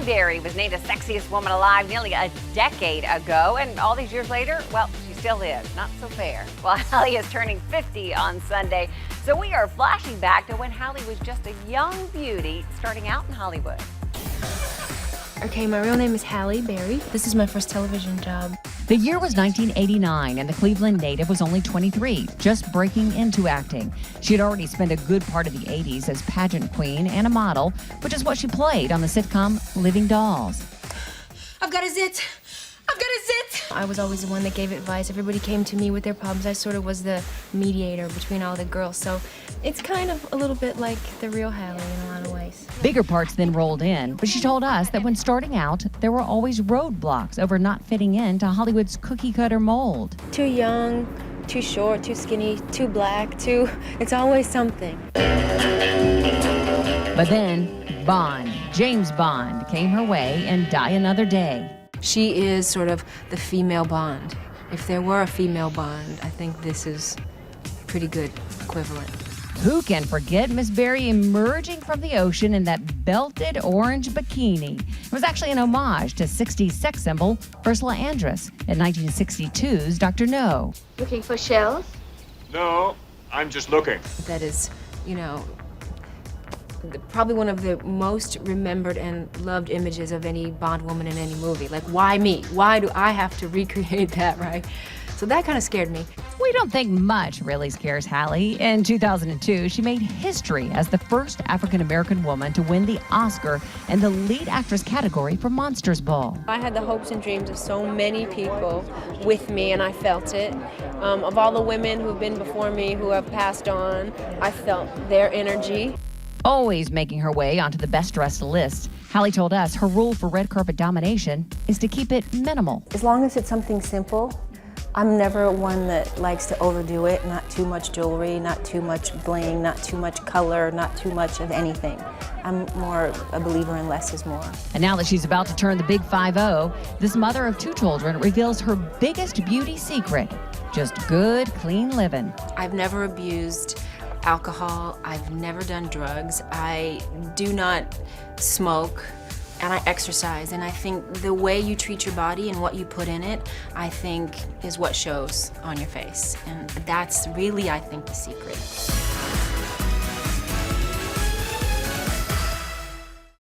Halle Berry was named the sexiest woman alive nearly a decade ago, and all these years later, well, she still is. Not so fair. Well, Halle is turning 50 on Sunday, so we are flashing back to when Halle was just a young beauty starting out in Hollywood. Okay, my real name is Halle Berry. This is my first television job. The year was 1989, and the Cleveland native was only 23, just breaking into acting. She had already spent a good part of the 80s as pageant queen and a model, which is what she played on the sitcom Living Dolls. I've got a zit! I've got a zit! I was always the one that gave advice. Everybody came to me with their problems. I sort of was the mediator between all the girls, so it's kind of a little bit like the real Halle in a lot of ways. Bigger parts then rolled in, but she told us that when starting out, there were always roadblocks over not fitting into Hollywood's cookie-cutter mold. Too young, too short, too skinny, too black, too... It's always something. But then, Bond, James Bond, came her way in Die Another Day. She is sort of the female Bond. If there were a female Bond, I think this is a pretty good equivalent. Who can forget Miss Berry emerging from the ocean in that belted orange bikini? It was actually an homage to 60s sex symbol Ursula Andress in 1962's Dr. No. Looking for shells? No, I'm just looking. That is, you know, probably one of the most remembered and loved images of any Bond woman in any movie. Like, why me? Why do I have to recreate that, right? So that kind of scared me. We don't think much really scares Halle. In 2002, she made history as the first African-American woman to win the Oscar in the lead actress category for Monsters Ball. I had the hopes and dreams of so many people with me, and I felt it. Of all the women who've been before me, who have passed on, I felt their energy. Always making her way onto the best dressed list, Halle told us her rule for red carpet domination is to keep it minimal. As long as it's something simple, I'm never one that likes to overdo it. Not too much jewelry, not too much bling, not too much color, not too much of anything. I'm more a believer in less is more. And now that she's about to turn the big 5-0, this mother of 2 children reveals her biggest beauty secret: just good, clean living. I've never abused alcohol. I've never done drugs. I do not smoke, and I exercise. And I think the way you treat your body and what you put in it, I think, is what shows on your face. And that's really, I think, the secret.